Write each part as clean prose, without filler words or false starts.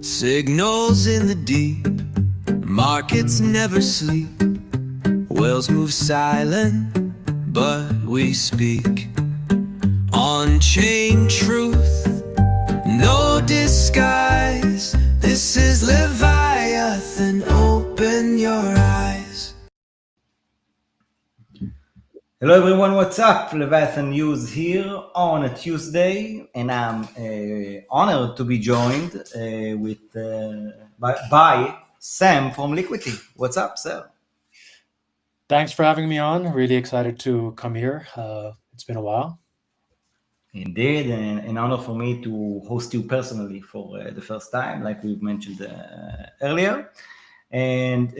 Signals in the deep, markets never sleep. Whales move silent, but we speak. On-chain truth, no disguise. This is Leviathan, open your eyes. Hello everyone, what's up? Leviathan News here on a Tuesday, and I'm honored to be joined by Sam from Liquity. What's up, sir? Thanks for having me on. Really excited to come here. It's been a while. Indeed, and an honor for me to host you personally for the first time, like we've mentioned earlier. And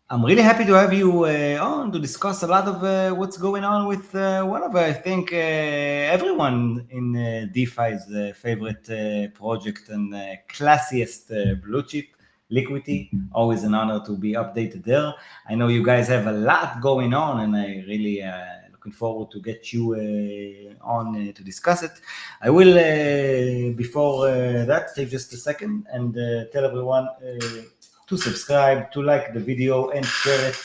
I'm really happy to have you on to discuss a lot of what's going on with one of, I think, everyone in DeFi's favorite project and classiest blue chip, Liquity. Always an honor to be updated there. I know you guys have a lot going on, and I really looking forward to get you on to discuss it. I will, before that, take just a second and tell everyone to subscribe, to like the video, and share it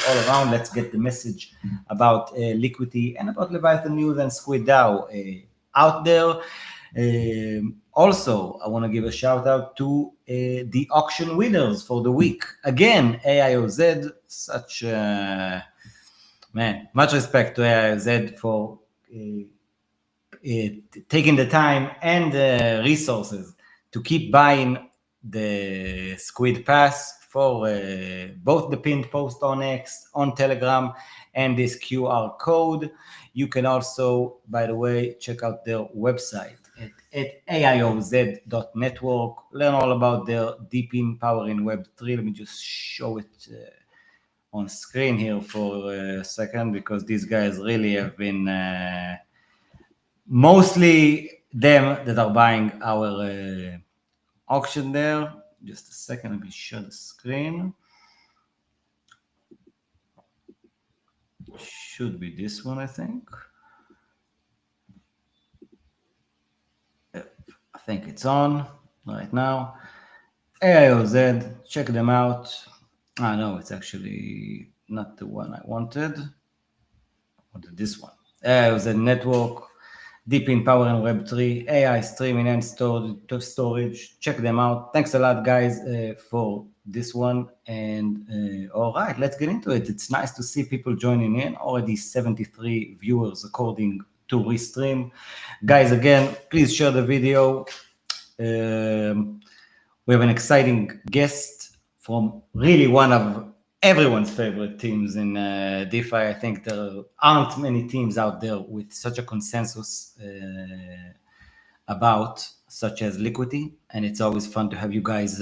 all around. Let's get the message about Liquity and about Leviathan News and Squid DAO out there. Also, I want to give a shout out to the auction winners for the week. Again, AIOZ, such much respect to AIOZ for taking the time and the resources to keep buying the Squid Pass for both the pinned post on X, on Telegram, and this QR code. You can also, by the way, check out their website at aioz.network. Learn all about their deep in power in Web3. Let me just show it on screen here for a second, because these guys really have been mostly them that are buying our auction there. Just a second, let me share the screen. Should be this one, I think. I think it's on right now. AIOZ, check them out. No, it's actually not the one I wanted. I wanted this one. AIOZ Network, deep in power and Web3, AI streaming and storage. Check them out. Thanks a lot, guys, for this one. And all right, let's get into it. It's nice to see people joining in. Already 73 viewers according to Restream. Guys, again, please share the video. We have an exciting guest from really one of everyone's favorite teams in DeFi. I think there aren't many teams out there with such a consensus about, such as Liquity, and it's always fun to have you guys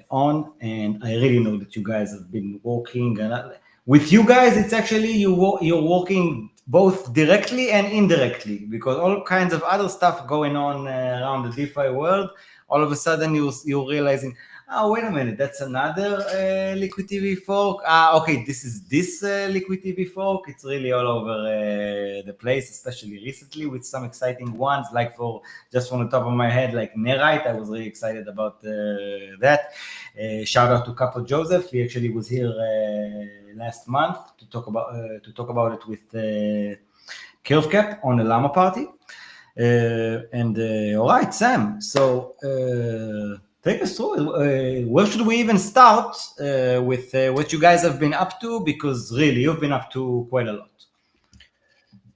on. And I really know that you guys have been working, and with you guys, it's actually you're working both directly and indirectly, because all kinds of other stuff going on around the DeFi world. All of a sudden, you're realizing, oh, wait a minute, that's another Liquity fork. Okay, this is this Liquity fork. It's really all over the place, especially recently with some exciting ones, like for just from the top of my head, like Nerite. I was really excited about that. Shout out to Capo Joseph. He actually was here last month to talk about it with Curvecap on the Llama Party. All right, Sam. So take us through. Where should we even start with what you guys have been up to? Because really, you've been up to quite a lot.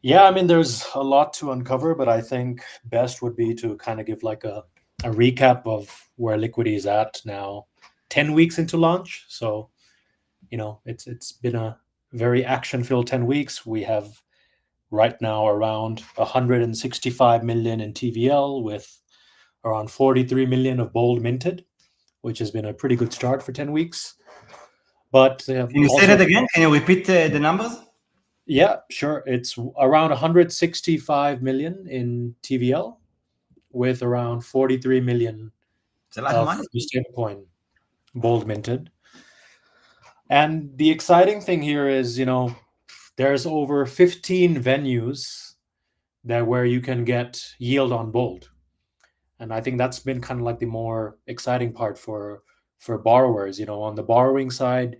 Yeah, I mean, there's a lot to uncover, but I think best would be to kind of give like a recap of where Liquity is at now, 10 weeks into launch. So, you know, it's been a very action-filled 10 weeks. We have right now around 165 million in TVL with around 43 million of Bold minted, which has been a pretty good start for 10 weeks. But can you say that again? Can you repeat the numbers? Yeah, sure. It's around 165 million in TVL with around 43 million of the stablecoin Bold minted. And the exciting thing here is, you know, there's over 15 venues where you can get yield on Bold. And I think that's been kind of like the more exciting part for borrowers. On the borrowing side,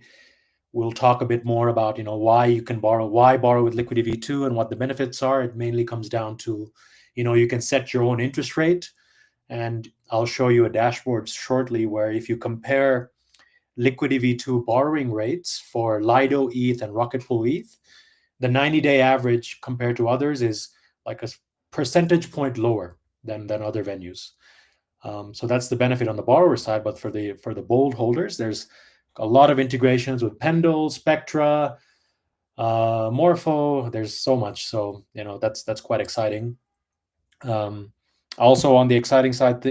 we'll talk a bit more about why you can borrow with Liquity V2 and what the benefits are. It mainly comes down to you can set your own interest rate, and I'll show you a dashboard shortly where if you compare Liquity V2 borrowing rates for Lido ETH and Rocket Pool ETH, the 90-day average compared to others is like a percentage point lower than other venues. So that's the benefit on the borrower side. But for the Bold holders, there's a lot of integrations with Pendle, Spectra, Morpho. There's so much. So that's quite exciting. Also on the exciting side,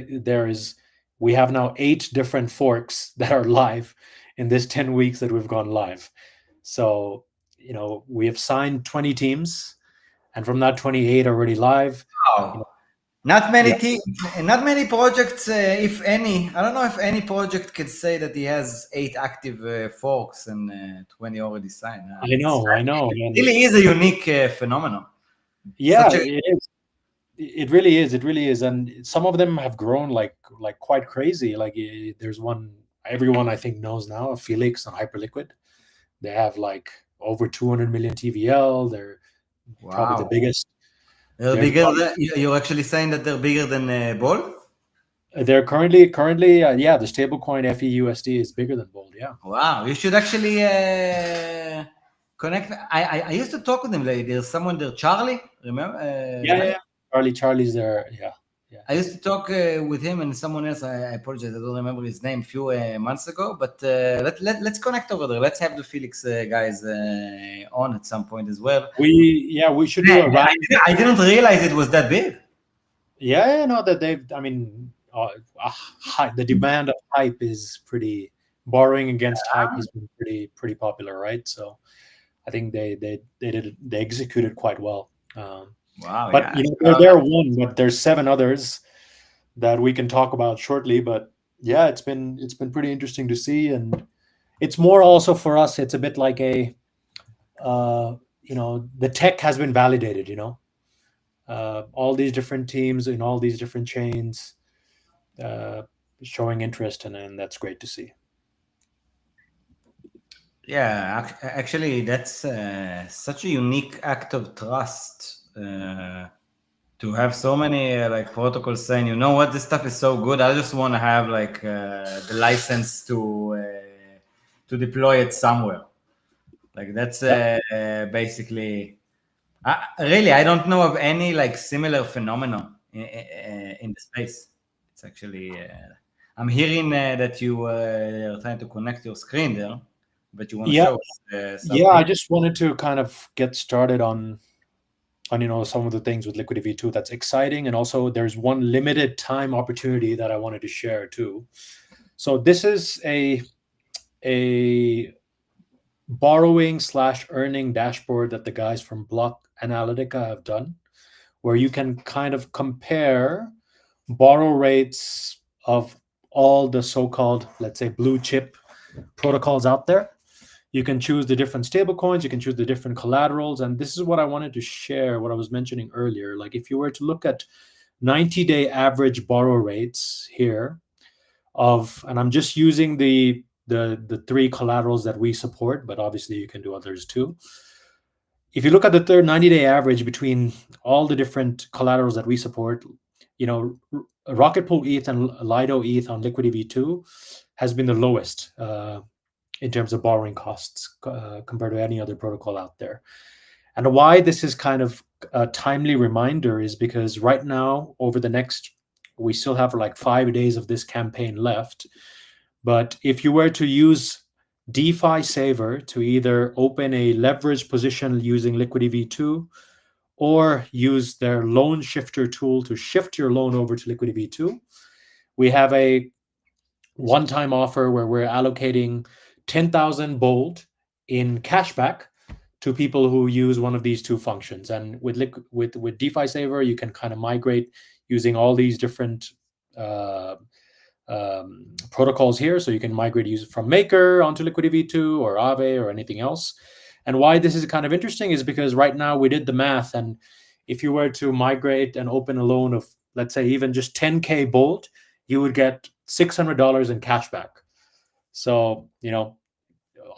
we have now 8 different forks that are live in this 10 weeks that we've gone live. So we have signed 20 teams, and from that 28 already live. Wow. Not many teams, not many projects, if any. I don't know if any project could say that he has 8 active forks and 20 already signed. I know. It really is a unique phenomenon. Yeah, it is. It really is, and some of them have grown like quite crazy. Like there's one everyone I think knows now, Felix and Hyperliquid. They have like over 200 million TVL. They're probably the biggest. They're bigger. You're actually saying that they're bigger than Bol? They're currently, the stablecoin FEUSD is bigger than Bold. Yeah. Wow, you should actually connect. I used to talk with them. Like, there's someone there, Charlie. Remember? Yeah. Charlie's there. Yeah. I used to talk with him and someone else. I apologize, I don't remember his name. A few months ago, but let's connect over there. Let's have the Felix guys on at some point as well. We should do a round. I didn't realize it was that big. Yeah, no, that the demand of hype is pretty. Borrowing against hype has been pretty popular, right? So I think they executed quite well. Wow, but they're one, but there's 7 others that we can talk about shortly. But yeah, it's been pretty interesting to see, and it's more also for us. It's a bit like the tech has been validated. All these different teams in all these different chains showing interest, and that's great to see. Yeah, actually, that's such a unique act of trust. To have so many protocols saying, you know what, this stuff is so good, I just want to have the license to deploy it somewhere. That's basically. Really, I don't know of any similar phenomenon in the space. It's actually. I'm hearing that you are trying to connect your screen there, but you want to show us something. Yeah, I just wanted to kind of get started on some of the things with Liquity V2 that's exciting, and also there's one limited time opportunity that I wanted to share too. So this is a borrowing/earning dashboard that the guys from Block Analytica have done, where you can kind of compare borrow rates of all the so-called, let's say, blue chip protocols out there. You can choose the different stable coins, you can choose the different collaterals. And this is what I wanted to share, what I was mentioning earlier. Like if you were to look at 90-day average borrow rates here and I'm just using the 3 collaterals that we support, but obviously you can do others too. If you look at the 90-day average between all the different collaterals that we support, Rocket Pool ETH and Lido ETH on Liquity V2 has been the lowest in terms of borrowing costs compared to any other protocol out there. And why this is kind of a timely reminder is because right now, we still have 5 days of this campaign left. But if you were to use DeFi Saver to either open a leveraged position using Liquity V2 or use their loan shifter tool to shift your loan over to Liquity V2, we have a one-time offer where we're allocating 10,000 Bold in cashback to people who use one of these 2 functions. And with DeFi Saver, you can kind of migrate using all these different protocols here. So you can migrate from Maker onto Liquity V2 or Aave or anything else. And why this is kind of interesting is because right now we did the math, and if you were to migrate and open a loan of let's say even just 10K bold, you would get $600 in cash back. So,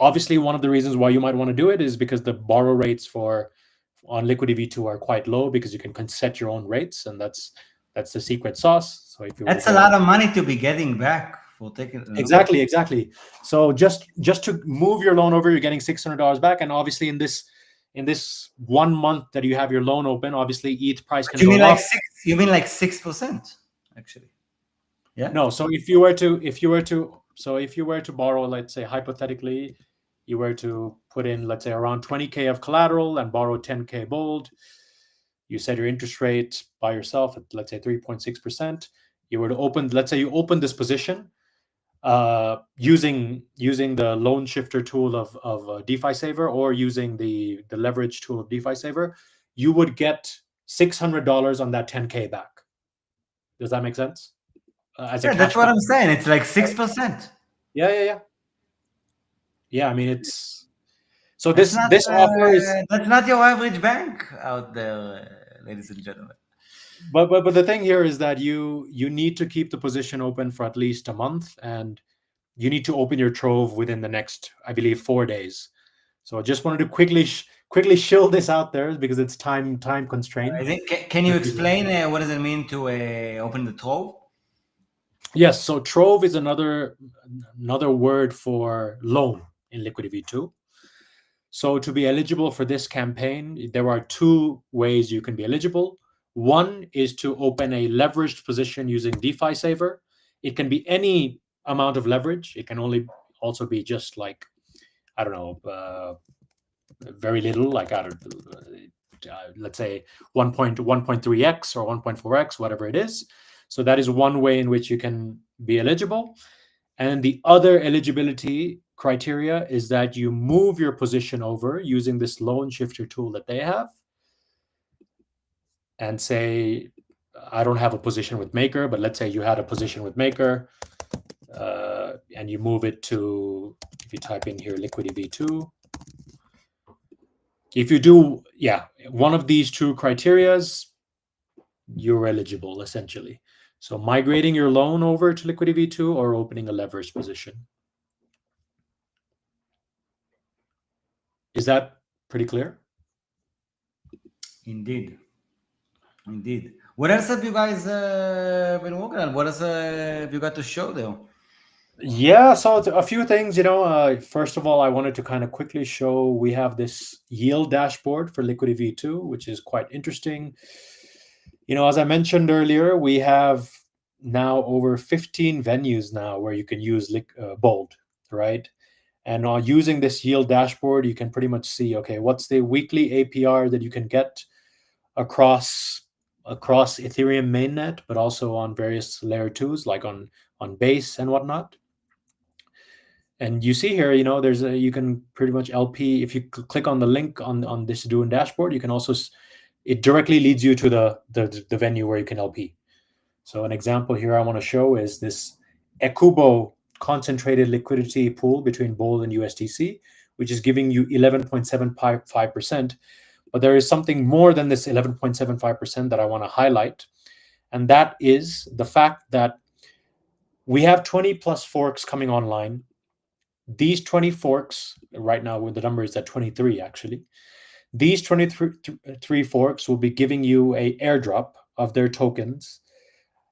obviously one of the reasons why you might want to do it is because the borrow rates on Liquity V2 are quite low, because you can set your own rates, and that's the secret sauce. So if you That's a lot of money to be getting back for taking. Exactly. So just to move your loan over, you're getting $600 back, and obviously in this 1 month that you have your loan open, obviously ETH price can go up. You mean like 6%, actually? Yeah. No. So if you were to borrow, let's say hypothetically, you were to put in, let's say, around 20K of collateral and borrow 10K bold. You set your interest rate by yourself at, let's say, 3.6%. You were to let's say you open this position using the loan shifter tool of DeFi Saver, or using the leverage tool of DeFi Saver, you would get $600 on that 10K back. Does that make sense? That's what I'm saying. It's like 6%. Yeah. I mean, it's so this offer is, that's not your average bank out there, ladies and gentlemen. But the thing here is that you need to keep the position open for at least a month, and you need to open your trove within the next, I believe, 4 days. So I just wanted to quickly shill this out there, because it's time constrained. I think, can you explain what does it mean to open the trove? Yes. So trove is another word for loan in Liquity V2. So to be eligible for this campaign, there are 2 ways you can be eligible. One is to open a leveraged position using DeFi Saver. It can be any amount of leverage. It can also be just like, I don't know, very little, like, let's say 1.3x or 1.4x, whatever it is. So that is one way in which you can be eligible. And the other eligibility criteria is that you move your position over using this loan shifter tool that they have, and say, I don't have a position with Maker, but let's say you had a position with Maker, and you move it to, if you type in here Liquity V2, if you do one of these 2 criterias, you're eligible, essentially. So migrating your loan over to Liquity V2 or opening a leveraged position. Is that pretty clear? Indeed. What else have you guys been working on? What else have you got to show there? Yeah, so a few things, first of all, I wanted to kind of quickly show, we have this yield dashboard for Liquity V2, which is quite interesting. As I mentioned earlier, we have now over 15 venues now where you can use bold, right? And using this yield dashboard, you can pretty much see, okay, what's the weekly APR that you can get across Ethereum mainnet, but also on various layer 2s, like on Base and whatnot. And you see here, there's you can pretty much LP. If you click on the link on this Doing dashboard, you can also, it directly leads you to the venue where you can LP. So an example here I want to show is this Ekubo concentrated liquidity pool between Bold and USDC, which is giving you 11.75%. But there is something more than this 11.75% that I want to highlight, and that is the fact that we have 20 plus forks coming online. These 20 forks, right now the number is at 23 actually. These 23 forks will be giving you a airdrop of their tokens.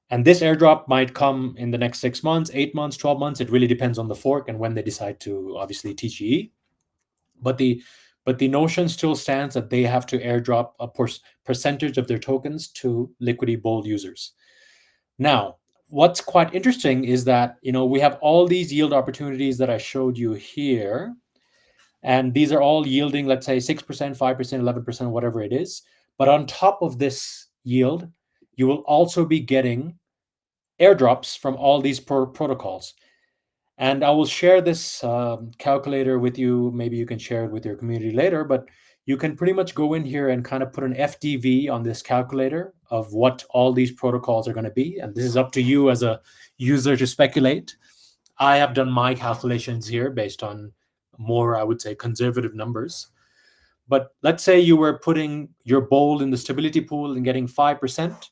And this airdrop might come in the next 6 months, 8 months, 12 months. It really depends on the fork and when they decide to, obviously, TGE. But the notion still stands that they have to airdrop a percentage of their tokens to Liquity Bold users. Now, what's quite interesting is that, we have all these yield opportunities that I showed you here. And these are all yielding, let's say, 6%, 5%, 11%, whatever it is. But on top of this yield, you will also be getting airdrops from all these protocols. And I will share this calculator with you. Maybe you can share it with your community later, but you can pretty much go in here and kind of put an FDV on this calculator of what all these protocols are going to be. And this is up to you as a user to speculate. I have done my calculations here based on more, I would say, conservative numbers. But let's say you were putting your Bold in the stability pool and getting 5%.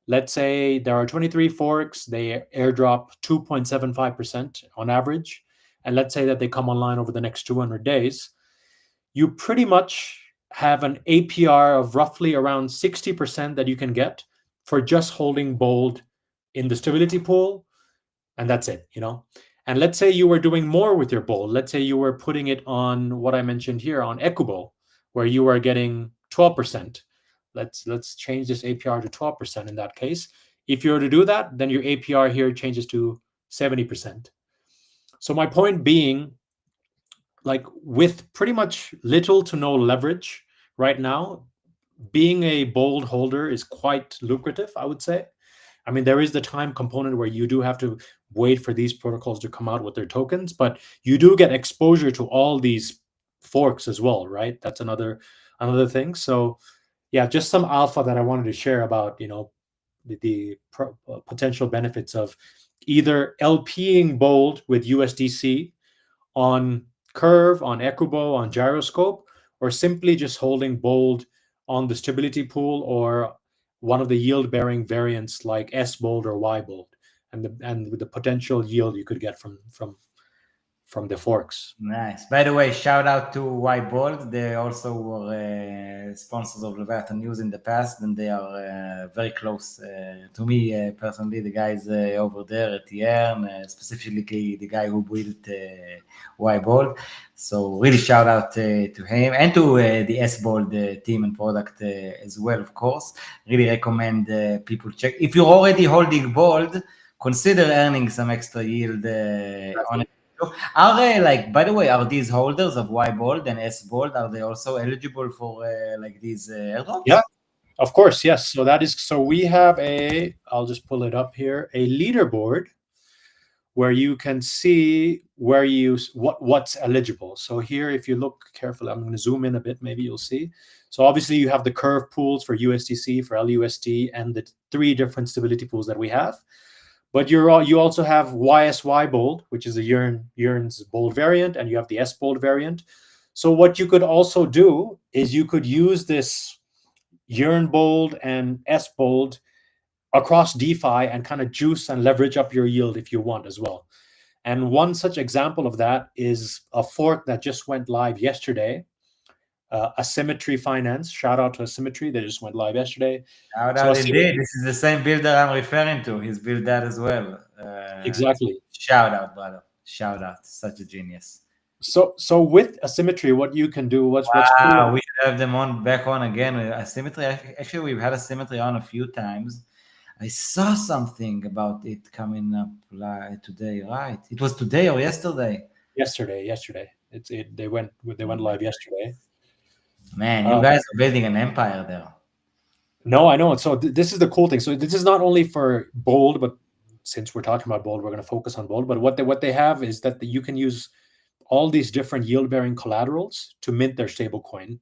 let's say there are 23 forks, they airdrop 2.75% on average, and let's say that they come online over the next 200 days, you pretty much have an APR of roughly around 60% that you can get for just holding Bold in the stability pool, and that's it, And let's say you were doing more with your Bold. Let's say you were putting it on what I mentioned here on Ecubo, where you are getting 12%. Let's change this APR to 12% in that case. If you were to do that, then your APR here changes to 70%. So my point being, like with pretty much little to no leverage right now, being a Bold holder is quite lucrative, I would say. I mean, there is the time component where you do have to wait for these protocols to come out with their tokens, but you do get exposure to all these forks as well, right? That's another thing. So yeah, just some alpha that I wanted to share about, the potential benefits of either LPing Bold with USDC on Curve, on Ecubo, on Gyroscope, or simply just holding Bold on the stability pool or one of the yield-bearing variants like S Bold or Y Bold, and with the potential yield you could get from the forks. Nice. By the way, shout out to Bold. They also were sponsors of Leviathan News in the past, and they are very close to me personally. The guys over there at Ethereum, specifically the guy who built Bold. So really shout out to him and to the S Bold team and product as well, of course. Really recommend people check. If you're already holding Bold, consider earning some extra yield on it. Are they, like, by the way, are these holders of Y Bold and S Bold, are they also eligible for like these airdrops? Yeah, of course, yes. So we have I'll just pull it up here, a leaderboard where you can see what's eligible. So here, if you look carefully, I'm going to zoom in a bit, maybe you'll see. So obviously you have the Curve pools for USDC, for LUSD, and the 3 different stability pools that we have. But you also have YSY Bold, which is a Yearn's Bold variant, and you have the S Bold variant. So what you could also do is you could use this Yearn Bold and S Bold across DeFi and kind of juice and leverage up your yield if you want as well. And one such example of that is a fork that just went live yesterday, Asymmetry Finance. Shout out to Asymmetry. They just went live yesterday. Shout out indeed. This is the same builder I'm referring to. He's built that as well. Exactly. Shout out, brother. Shout out. Such a genius. So with Asymmetry, what you can do, what's cool. We should have them back on again with Asymmetry. Actually, we've had Asymmetry on a few times. I saw something about it coming up today, right? It was today or yesterday? Yesterday. They went live yesterday. Man, you guys are building an empire there. No, I know. So this is the cool thing. So this is not only for Bold, but since we're talking about Bold, we're going to focus on Bold. But what they have is that you can use all these different yield-bearing collaterals to mint their stablecoin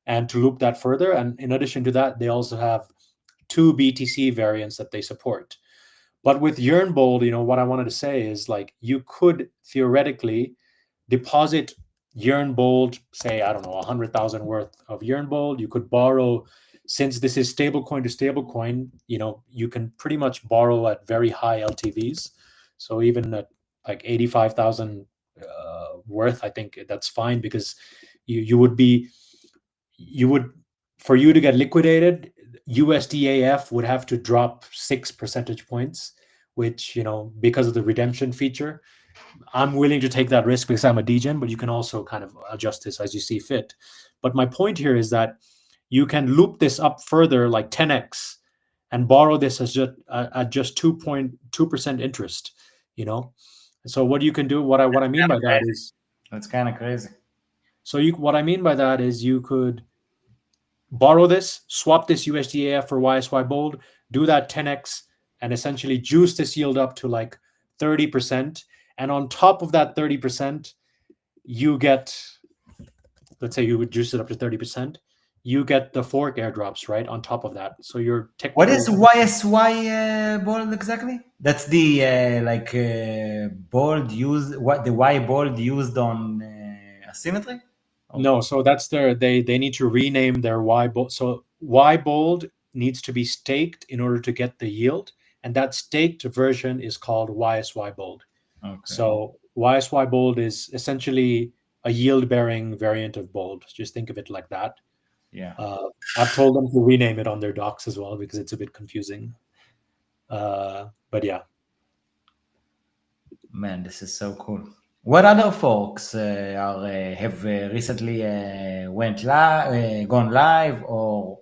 and to loop that further. And in addition to that, they also have 2 BTC variants that they support. But with Yearn Bold, what I wanted to say is, like, you could theoretically deposit Yearn Bold, say, I don't know, 100,000 worth of Yearn Bold. You could borrow, since this is stablecoin to stablecoin, you can pretty much borrow at very high LTVs. So even at like 85,000 worth, I think that's fine, because for you to get liquidated, USDAF would have to drop 6 percentage points, which, because of the redemption feature, I'm willing to take that risk because I'm a degen, but you can also kind of adjust this as you see fit. But my point here is that you can loop this up further, like 10x, and borrow this as at just 2.2% interest, So what you can do, what I mean by that is, that's kind of crazy. So what I mean by that is you could borrow this, swap this USDAF for YSY Bold, do that 10x, and essentially juice this yield up to like 30%. And on top of that 30%, you get, let's say you would juice it up to 30%, you get the fork airdrops right on top of that. So you're technically... What is YSY Bold exactly? That's the Bold used, the Y Bold used on Asymmetry? No, so that's they need to rename their Y Bold. So Y Bold needs to be staked in order to get the yield, and that staked version is called YSY Bold. Okay. So YSY Bold is essentially a yield-bearing variant of Bold. Just think of it like that. Yeah. I've told them to rename it on their docs as well because it's a bit confusing. But yeah. Man, this is so cool. What other forks have recently gone live, or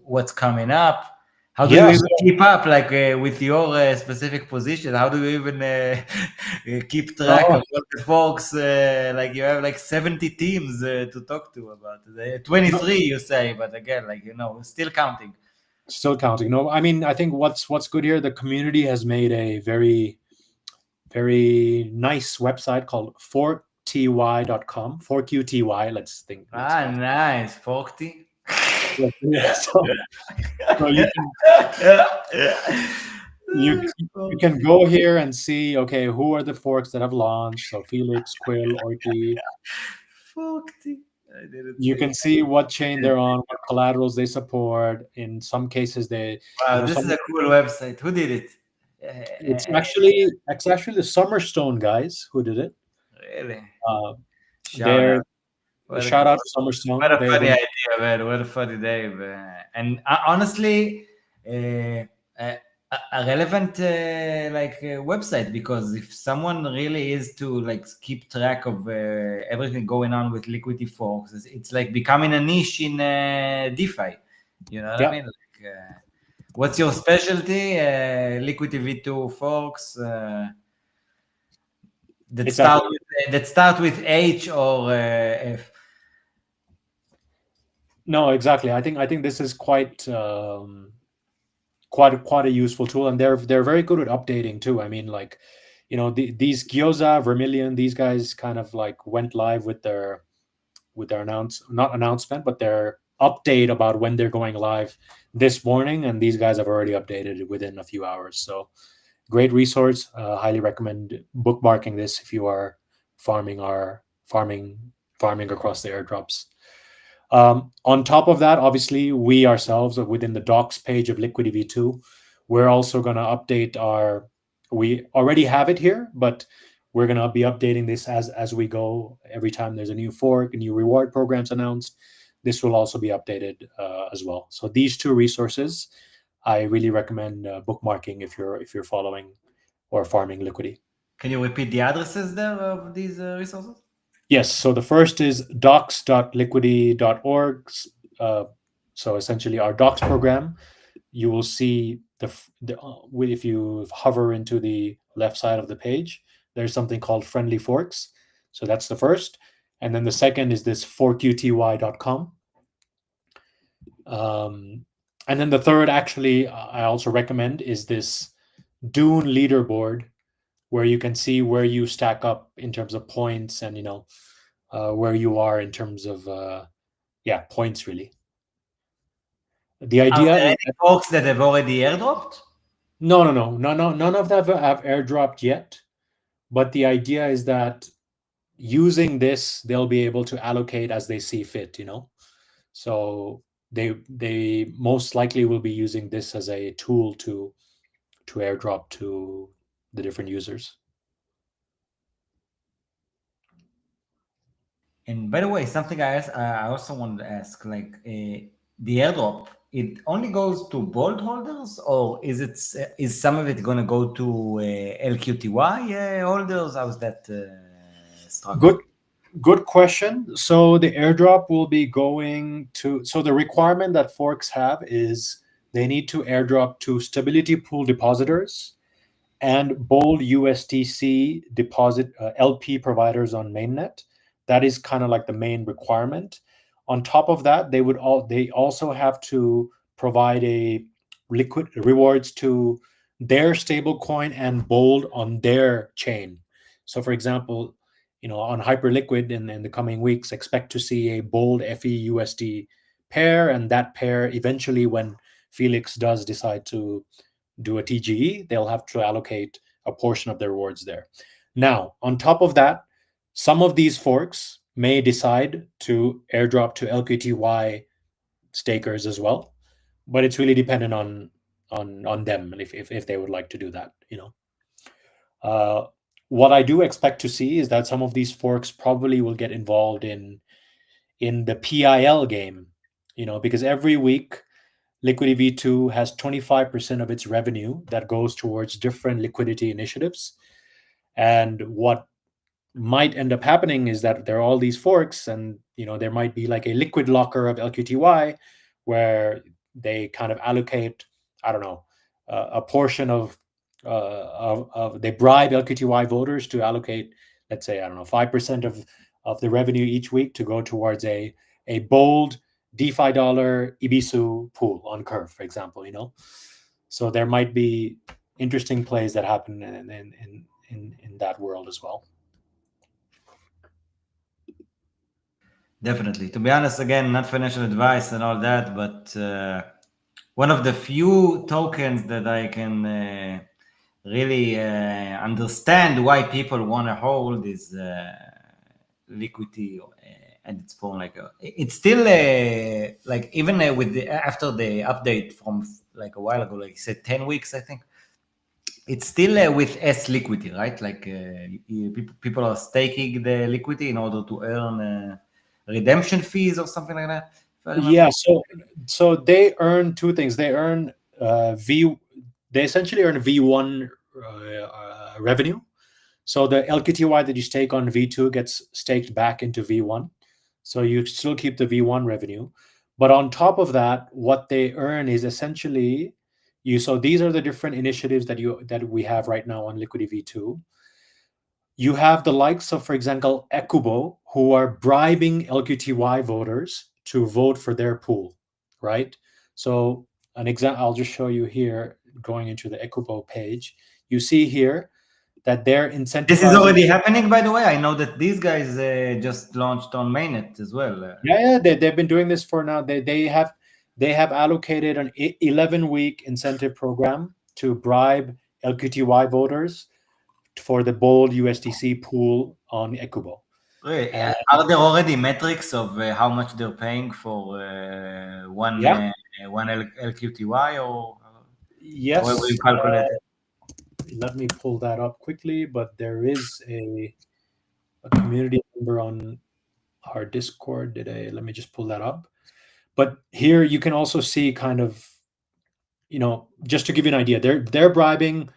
what's coming up? How do you even keep up, like with your specific position? How do you even keep track of all the forks? Like you have like 70 teams to talk to about. 23, you say, but again, like still counting. Still counting. No, I mean, I think what's good here, the community has made a very, very nice website called forkty.com. 4QTY. Let's think. Nice. Forkty. Yeah, so you can go here and see, okay, who are the forks that have launched? So Felix, Quill, Orky. Forkty. You can see what chain they're on, what collaterals they support. In some cases, they. Wow, this is a cool website. Who did it? It's actually the Summerstone guys who did it. Really? Shout out to Summerstone. What a funny idea, man. What a funny name. And honestly, a relevant website, because if someone really is to like keep track of everything going on with Liquity forks, it's like becoming a niche in DeFi. You know what I mean? Like, what's your specialty? Liquity V2 forks that start with H or F. No, exactly. I think this is quite a useful tool, and they're very good at updating too. I mean, like, these Gyoza, Vermilion, these guys kind of like went live with their not announcement, but their update about when they're going live this morning, and these guys have already updated it within a few hours. So great resource. Highly recommend bookmarking this if you are farming across the airdrops. On top of that, obviously, we ourselves are within the docs page of Liquity V2. We're also going to update we already have it here, but we're going to be updating this as we go. Every time there's a new fork, a new reward programs announced, this will also be updated as well. So these two resources, I really recommend bookmarking if you're following or farming Liquity. Can you repeat the addresses there of these resources? Yes. So the first is docs.liquity.org. So essentially our docs program, you will see if you hover into the left side of the page, there's something called friendly forks. So that's the first. And then the second is this forkty.com. And then the third, actually, I also recommend is this Dune leaderboard, where you can see where you stack up in terms of points and, where you are in terms of, points, really. The idea is folks that have already airdropped? No. None of them have airdropped yet. But the idea is that using this, they'll be able to allocate as they see fit, So they most likely will be using this as a tool to airdrop to the different users. And by the way, something I also wanted to ask, like the airdrop, it only goes to Bold holders, or is some of it going to go to LQTY holders? How's that structured? Good question. So the airdrop will be going to. So the requirement that forks have is they need to airdrop to stability pool depositors and Bold USDC deposit LP providers on mainnet. That is kind of like the main requirement. On top of that, they also have to provide a liquid rewards to their stablecoin and Bold on their chain. So, for example, on Hyperliquid in the coming weeks, expect to see a Bold FEUSD pair, and that pair eventually, when Felix does decide to do a TGE, they'll have to allocate a portion of their rewards there. Now, on top of that, some of these forks may decide to airdrop to LQTY stakers as well. but it's really dependent on them and if they would like to do that. What I do expect to see is that some of these forks probably will get involved in the PIL game, because every week Liquidity V2 has 25% of its revenue that goes towards different liquidity initiatives. And what might end up happening is that there are all these forks, and there might be like a liquid locker of LQTY where they kind of allocate, I don't know, a portion of they bribe LQTY voters to allocate, let's say, I don't know, 5% of the revenue each week to go towards a bold DeFi dollar Ibisu pool on Curve, for example. So there might be interesting plays that happen in that world as well. Definitely. To be honest, again, not financial advice and all that, but one of the few tokens that I can really understand why people want to hold is Liquity and its form. It's still like even with after the update from like a while ago, like you said, 10 weeks, I think. It's still with S Liquity, right? Like people are staking the Liquity in order to earn redemption fees or something like that. Yeah, so they earn two things. They earn they essentially earn V1 revenue. So the LKTY that you stake on V2 gets staked back into V1. So you still keep the V1 revenue. But on top of that, what they earn is essentially so these are the different initiatives that we have right now on Liquidity V2. You have the likes of, for example, Ekubo, who are bribing LQTY voters to vote for their pool, right? So an example, I'll just show you here, going into the Ekubo page. You see here that they're incentivizing. This is already happening, by the way. I know that these guys just launched on mainnet as well. Yeah, they've been doing this for now. They have allocated an 11-week incentive program to bribe LQTY voters for the bold USDC pool on Ekubo. Are there already metrics of how much they're paying for one LQTY or yes? Or we calculate it? Let me pull that up quickly, but there is a community member on our Discord. Let me just pull that up. But here you can also see kind of, just to give you an idea, they're bribing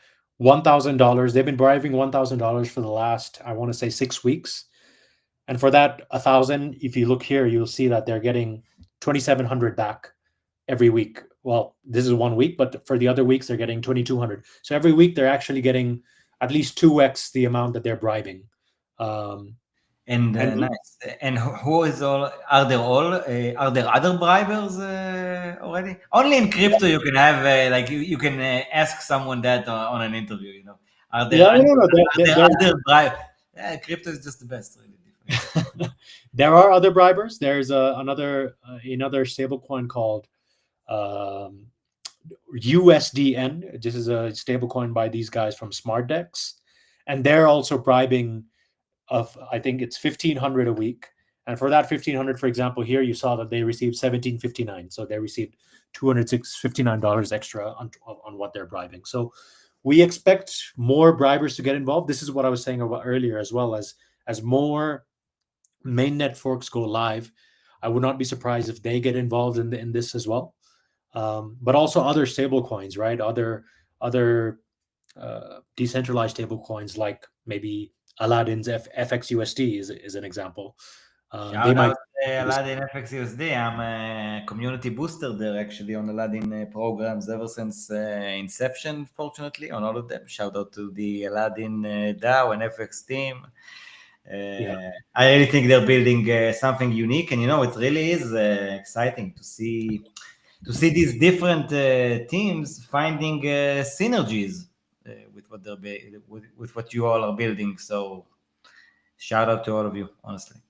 $1,000. They've been bribing $1,000 for the last, I want to say, 6 weeks. And for that 1,000, if you look here, you'll see that they're getting 2,700 back every week. Well, this is 1 week, but for the other weeks, they're getting 2,200. So every week, they're actually getting at least 2x the amount that they're bribing. Nice. And who is all? Are there other bribers already? Only in crypto you can have like you can ask someone that on an interview. Are there other bribers? Crypto is just the best, really. There are other bribers. There's another stablecoin called USDN. This is a stablecoin by these guys from SmartDex, and they're also bribing of, I think it's 1,500 a week. And for that 1,500, for example, here you saw that they received $1,759. So they received $259 extra on what they're bribing. So we expect more bribers to get involved. This is what I was saying about earlier, as well as more mainnet forks go live. I would not be surprised if they get involved in this as well. But also other stable coins, right? Other decentralized stable coins, like maybe Aladdin's FXUSD is an example. Shout out Aladdin FXUSD. I'm a community booster there actually on Aladdin programs ever since inception, fortunately, on all of them. Shout out to the Aladdin DAO and FX team. I really think they're building something unique, and it really is exciting to see these different teams finding synergies with what with what you all are building. So shout out to all of you, honestly.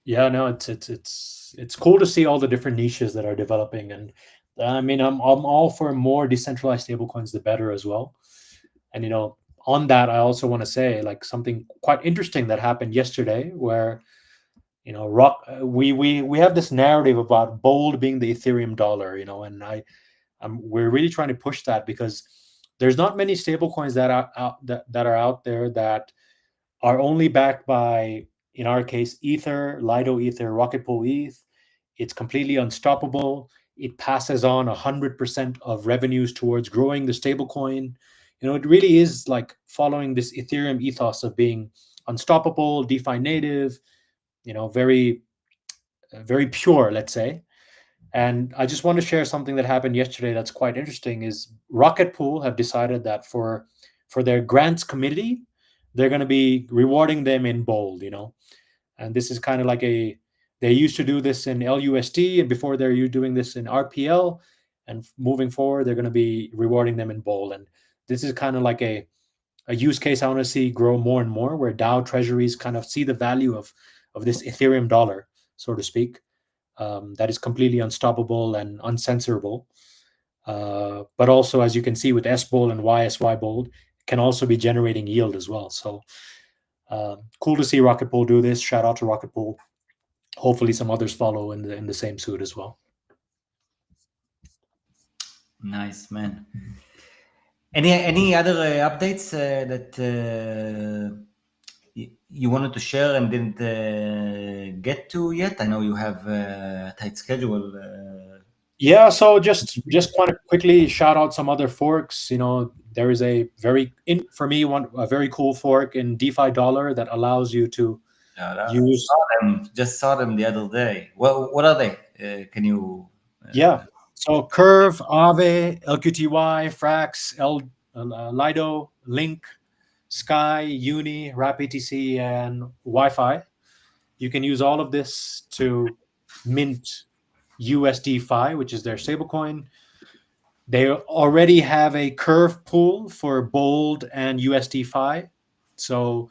Yeah, no, it's cool to see all the different niches that are developing, and I mean, I'm all for more decentralized stablecoins, the better as well. And on that, I also want to say like something quite interesting that happened yesterday, where we have this narrative about Bold being the Ethereum dollar, and we're really trying to push that, because there's not many stablecoins that are out there that are only backed by, in our case, Ether, Lido Ether, Rocket Pool ETH. It's completely unstoppable. It passes on 100% of revenues towards growing the stablecoin. It really is like following this Ethereum ethos of being unstoppable, DeFi native, very, very pure, let's say. And I just want to share something that happened yesterday that's quite interesting. Is Rocket Pool have decided that for their grants committee, they're going to be rewarding them in Bold, and this is kind of like they used to do this in LUSD, and before they're doing this in RPL, and moving forward they're going to be rewarding them in Bold. And this is kind of like a use case I want to see grow more and more, where DAO treasuries kind of see the value of this Ethereum dollar, so to speak, that is completely unstoppable and uncensorable. But also, as you can see with S-Bold and YSY Bold, can also be generating yield as well. So cool to see Rocket Pool do this. Shout out to Rocket Pool. Hopefully some others follow in the same suit as well. Nice, man. Any other updates that you wanted to share and didn't get to yet? I know you have a tight schedule. Yeah, so just want to quickly shout out some other forks. There is a very very cool fork in DeFi Dollar that allows you to use. Just saw them the other day. What are they? Can you? Yeah. So Curve, Aave, LQTY, Frax, Lido, Link, Sky, Uni, RapETC, and Wi-Fi. You can use all of this to mint USD-Fi, which is their stablecoin. They already have a Curve pool for Bold and USD-Fi. So,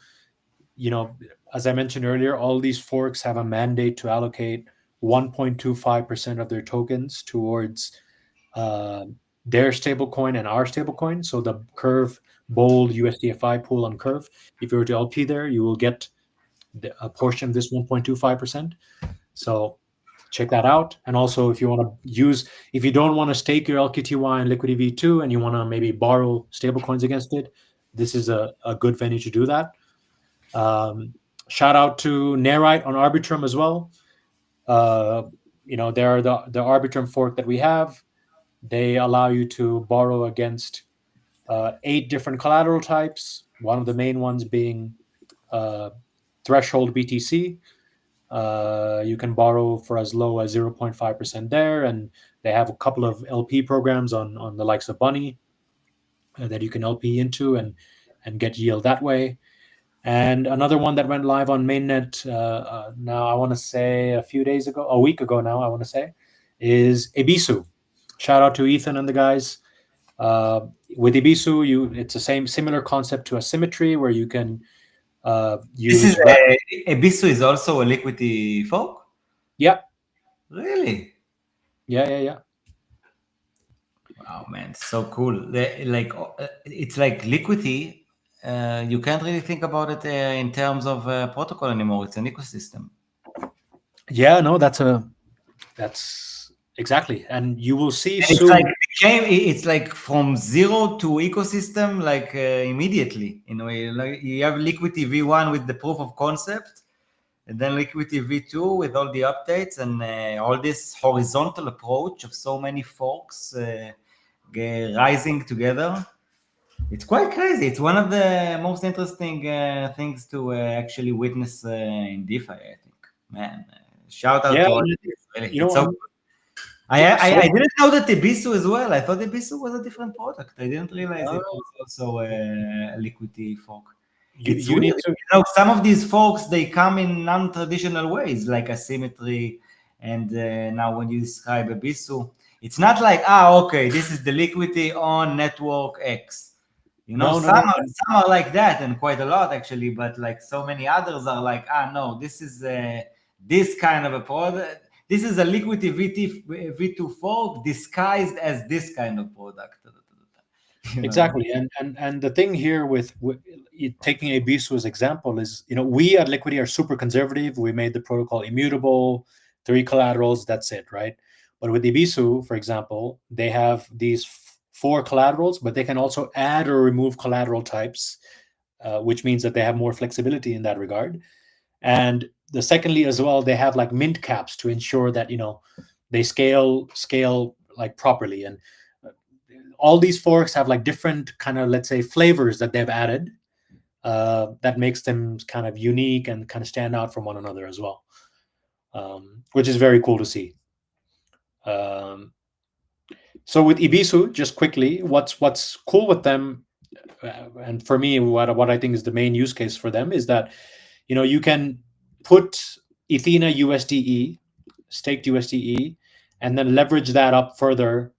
as I mentioned earlier, all these forks have a mandate to allocate 1.25% of their tokens towards their stablecoin and our stablecoin. So the Curve Bold USDFI pool on Curve, if you were to LP there, you will get a portion of this 1.25%. So check that out. And also, if you don't want to stake your LQTY in Liquity V2 and you want to maybe borrow stablecoins against it, this is a good venue to do that. Shout out to Nerite on Arbitrum as well. They're the Arbitrum fork that we have. They allow you to borrow against 8 different collateral types. One of the main ones being threshold BTC. You can borrow for as low as 0.5% there, and they have a couple of LP programs on the likes of Bunny that you can LP into and get yield that way. And another one that went live on mainnet now, I want to say a week ago now, I want to say, is Ebisu. Shout out to Ethan and the guys. With Ebisu, it's the similar concept to Asymmetry, where you can use. Ebisu is also a Liquity fork? Yeah. Really? Yeah. Wow, man, so cool. It's like Liquity. You can't really think about it in terms of protocol anymore. It's an ecosystem. Yeah, no, that's exactly. And you will see it's soon. It's like from zero to ecosystem, like immediately. Like you have Liquity V1 with the proof of concept, and then Liquity V2 with all the updates and all this horizontal approach of so many forks rising together. It's quite crazy. It's one of the most interesting things to actually witness in DeFi, I think. Man, shout out to all of this. Really. It's so cool. I didn't know that Ebisu as well. I thought Ebisu was a different product. I didn't realize it was also a Liquity fork. You need to some of these forks, they come in non-traditional ways, like Asymmetry, and now when you describe Ebisu, it's not like okay, this is the Liquity on network X. Some are like that, and quite a lot actually, but like so many others are like no, this is this kind of a product. This is a Liquity V2 fork disguised as this kind of product. Exactly, and the thing here with taking Ibisu as example is, we at Liquity are super conservative. We made the protocol immutable, 3 collaterals, that's it, right? But with Ibisu, for example, they have these 4 collaterals, but they can also add or remove collateral types, which means that they have more flexibility in that regard. And secondly, as well, they have like mint caps to ensure that they scale like properly. And all these forks have like different kind of, let's say, flavors that they've added, that makes them kind of unique and kind of stand out from one another as well, which is very cool to see. So with Ibisu, just quickly, what's cool with them, and for me, what I think is the main use case for them is that you can put Ethena USDE, staked USDE, and then leverage that up further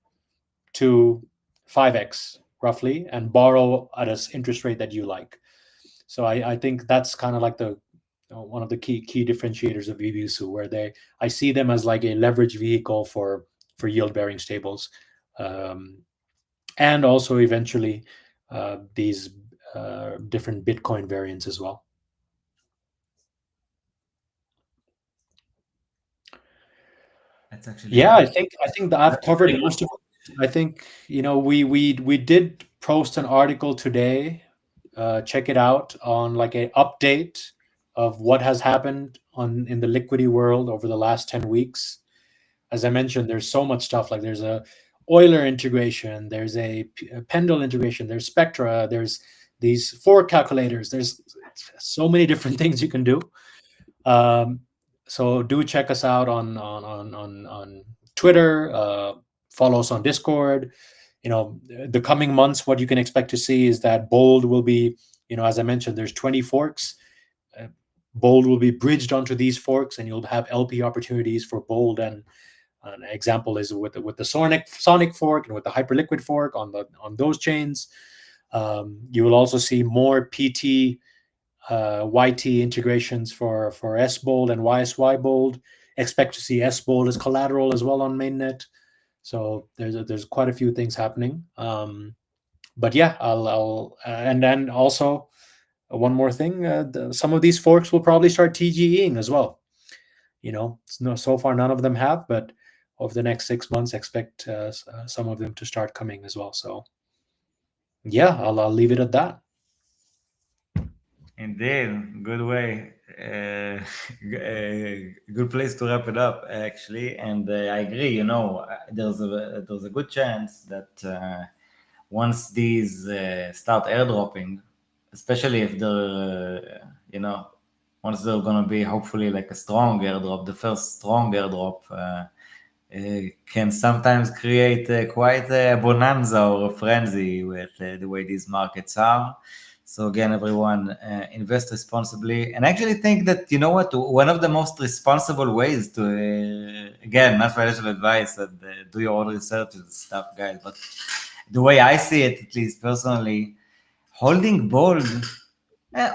to 5x roughly, and borrow at an interest rate that you like. So I think that's kind of like the one of the key differentiators of Ibisu, where I see them as like a leverage vehicle for yield bearing stables, and also eventually these different Bitcoin variants as well. That's actually I think that I've covered most of it. I think we did post an article today. Check it out on like an update of what has happened in the Liquity world over the last 10 weeks. As I mentioned, there's so much stuff. Like there's a Euler integration, there's a Pendle integration, there's Spectra, there's these fork calculators. There's so many different things you can do. So do check us out on Twitter. Follow us on Discord. The coming months, what you can expect to see is that Bold will be, as I mentioned, there's 20 forks. Bold will be bridged onto these forks, and you'll have LP opportunities for Bold. And an example is with the Sonic fork and with the Hyperliquid fork on those chains. You will also see more PT, YT integrations for S-Bold and YSY Bold. Expect to see S-Bold as collateral as well on mainnet. So there's quite a few things happening. But yeah, I'll and then also one more thing. Some of these forks will probably start TGEing as well. So far none of them have, but over the next 6 months, expect some of them to start coming as well. So yeah, I'll leave it at that. Indeed, good way, good place to wrap it up, actually. And I agree. There's a good chance that once these start airdropping, especially if they're once they're gonna be hopefully like a strong airdrop, the first strong airdrop can sometimes create quite a bonanza or a frenzy with the way these markets are. So again, everyone, invest responsibly, and actually think that, one of the most responsible ways to, again, not financial advice, and do your own research and stuff, guys, but the way I see it, at least personally, holding Bold,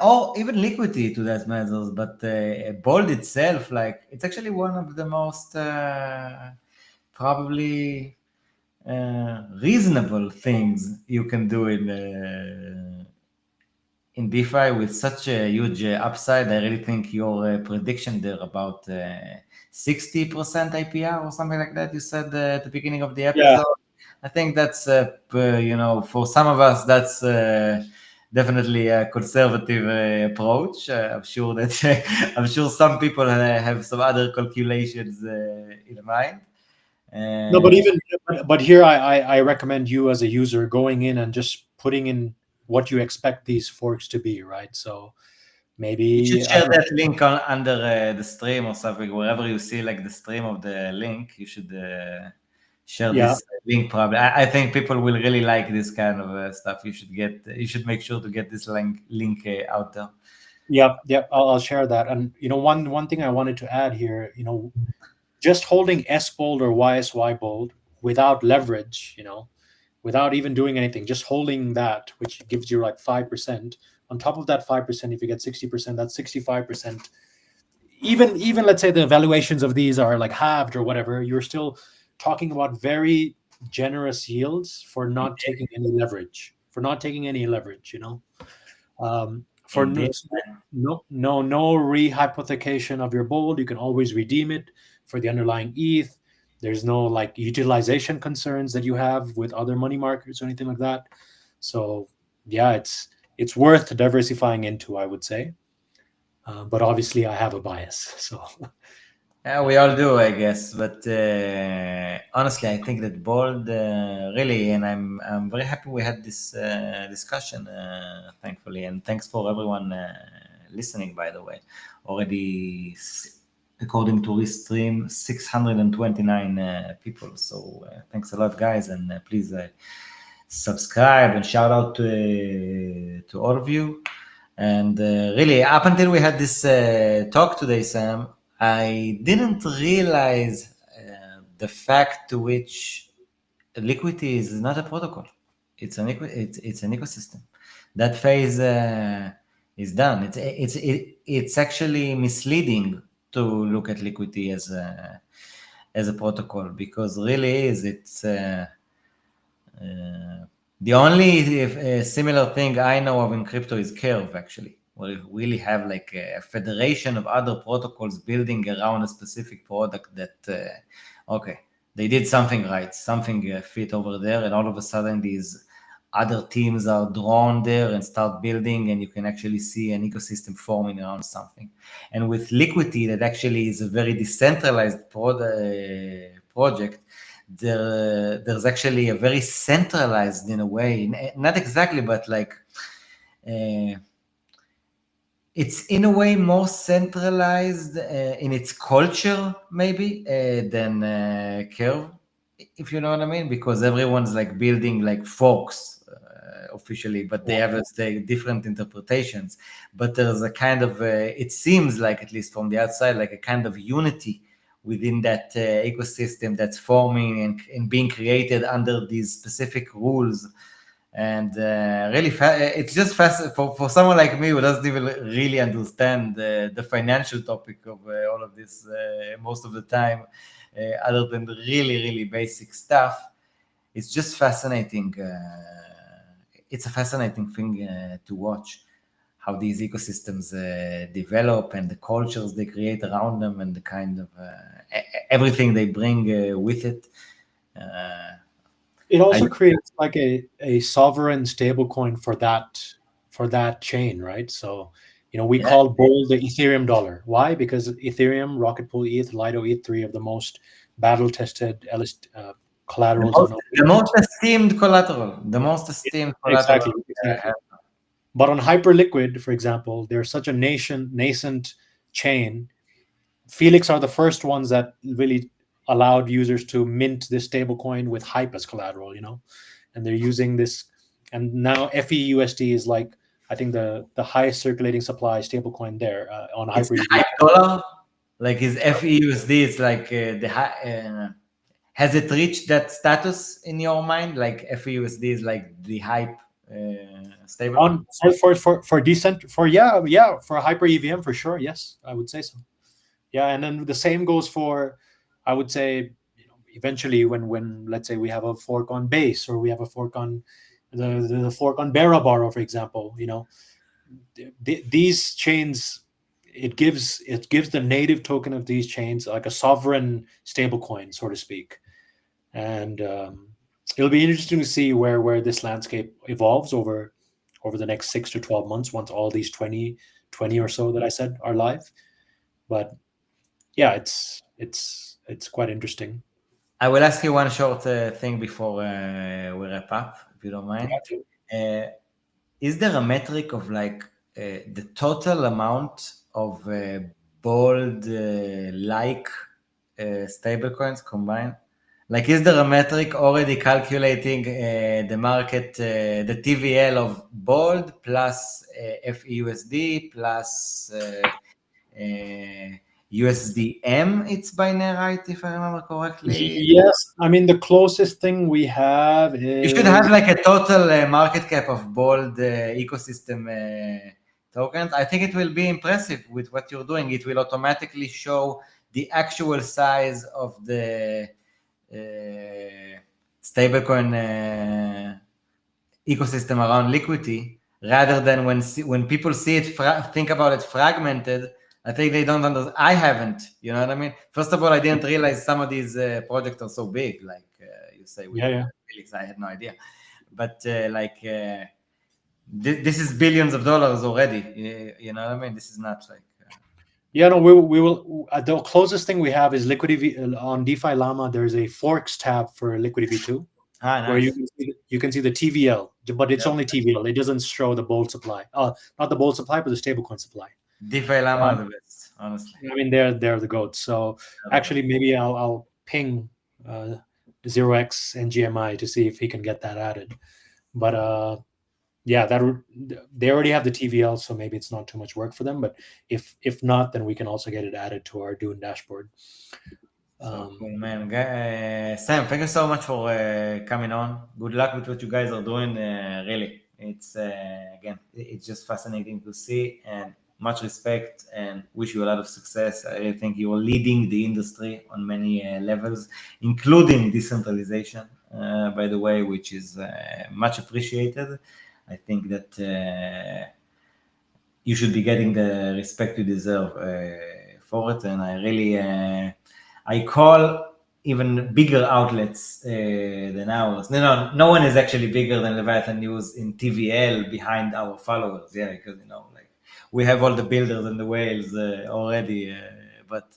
or even Liquity to that matters, but Bold itself, like, it's actually one of the most probably reasonable things you can do in DeFi with such a huge upside. I really think your prediction there about 60% IPR or something like that you said at the beginning of the episode. Yeah. I think that's, for some of us, that's definitely a conservative approach. I'm sure some people have some other calculations in mind. No, but here I recommend you as a user going in and just putting in what you expect these forks to be, right? So maybe you should share that link under the stream or something. Wherever you see like the stream of the link, you should share this link. Probably, I think people will really like this kind of stuff. You should make sure to get this link out there. Yeah, I'll share that. And one thing I wanted to add here, just holding S-Bold or YSY Bold without leverage, without even doing anything, just holding that, which gives you like 5%. On top of that 5%, if you get 60%, that's 65%. Even let's say the valuations of these are like halved or whatever, you're still talking about very generous yields for not taking any leverage. For Indeed. no rehypothecation of your bold. You can always redeem it for the underlying ETH. There's no like utilization concerns that you have with other money markets or anything like that. So yeah, it's worth diversifying into, I would say. But obviously, I have a bias. So Yeah, we all do, I guess. But honestly, I think that bold really, and I'm very happy we had this discussion, thankfully, and thanks for everyone listening. By the way, already according to Restream, 629 people. So thanks a lot, guys, and please subscribe and shout out to all of you. And really, up until we had this talk today, Sam, I didn't realize the fact to which Liquity is not a protocol. It's an ecosystem. That phase is done. It's actually misleading to look at Liquity as a protocol, because really it's the only similar thing I know of in crypto is Curve, actually, where you really have like a federation of other protocols building around a specific product that, okay, they did something right, something fit over there, and all of a sudden these other teams are drawn there and start building, and you can actually see an ecosystem forming around something. And with Liquity, that actually is a very decentralized project, there's actually a very centralized, in a way, not exactly, but like it's in a way more centralized in its culture maybe than Curve, if you know what I mean, because everyone's like building like forks officially, but they have different interpretations. But there's a kind of it seems like, at least from the outside, like a kind of unity within that ecosystem that's forming and being created under these specific rules. And really, it's just fast for someone like me who doesn't even really understand the financial topic of all of this most of the time, other than the really, really basic stuff. It's just fascinating. It's a fascinating thing to watch, how these ecosystems develop and the cultures they create around them, and the kind of everything they bring with it. it also creates like a sovereign stablecoin for that chain, right? So we call Bold the Ethereum dollar. Why? Because Ethereum, Rocket Pool ETH, Lido ETH, 3 of the most battle-tested collaterals. The most esteemed collateral. Exactly. But on Hyperliquid, for example, they're such a nascent chain. Felix are the first ones that really allowed users to mint this stablecoin with Hype as collateral, and they're using this. And now FEUSD is like, I think the highest circulating supply stablecoin there on Hyper. Hype dollar, like is FEUSD. It's like the high. Has it reached that status in your mind? Like FEUSD is like the Hype stable. For Hyper EVM for sure. Yes, I would say so. Yeah, and then the same goes for, I would say, eventually when let's say we have a fork on Base, or we have a fork on the fork on Barabaro, for example, these chains, it gives the native token of these chains like a sovereign stablecoin, so to speak. And it'll be interesting to see where this landscape evolves over the next 6 to 12 months, once all these 20 or so that I said are live. But yeah, it's quite interesting. I will ask you one short thing before we wrap up, if you don't mind. Is there a metric of like the total amount of Bold like stablecoins combined? Like, is there a metric already calculating the market, the TVL of Bold plus FEUSD plus USDM? It's binary, right, if I remember correctly? Yes, I mean the closest thing we have is, you should have like a total market cap of Bold ecosystem tokens. I think it will be impressive with what you're doing. It will automatically show the actual size of the stablecoin ecosystem around Liquity, rather than when people see it, think about it fragmented. I think they don't understand. I haven't, you know what I mean? First of all, I didn't realize some of these projects are so big, like you say with Felix. I had no idea. But this is billions of dollars already. You know what I mean? This is not like. Yeah, no, we will. The closest thing we have is Liquity on DeFi Llama. There's a forks tab for Liquity V2, Nice. where you can see the TVL, but it's only TVL. It doesn't show the bold supply. Not the bold supply, but the stablecoin supply. DeFi Llama are the best, honestly. I mean, they're the goats. So actually, maybe I'll ping 0x and GMI to see if he can get that added. But yeah, they already have the TVL, so maybe it's not too much work for them. But if not, then we can also get it added to our Dune dashboard. Cool, man. Sam, thank you so much for coming on. Good luck with what you guys are doing. Really, it's again, it's just fascinating to see, and much respect, and wish you a lot of success. I really think you are leading the industry on many levels, including decentralization, by the way, which is much appreciated. I think that you should be getting the respect you deserve for it, and I really I call even bigger outlets than ours. No one is actually bigger than Leviathan News in TVL behind our followers. Yeah, because like we have all the builders and the whales already, but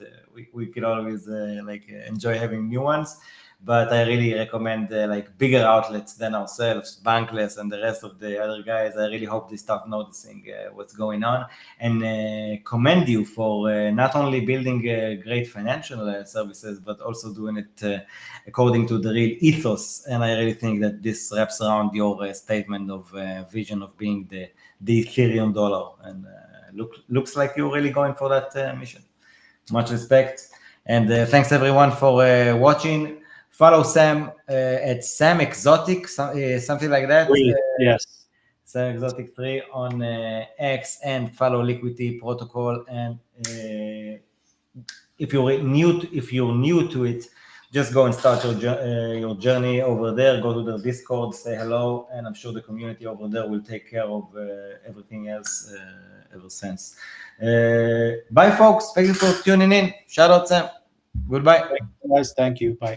we could always enjoy having new ones. But I really recommend bigger outlets than ourselves, Bankless and the rest of the other guys. I really hope they start noticing what's going on, and commend you for not only building great financial services, but also doing it according to the real ethos. And I really think that this wraps around your statement of vision of being the Ethereum dollar, and looks like you're really going for that mission. Much respect, and thanks everyone for watching. Follow Sam at Sam Exotic, something like that. Yes. Sam Exotic 3 on X, and follow Liquity Protocol. And if you're new to it, just go and start your journey over there. Go to their Discord, say hello, and I'm sure the community over there will take care of everything else ever since. Bye, folks. Thank you for tuning in. Shout out, Sam. Goodbye. Guys, thank you. Bye.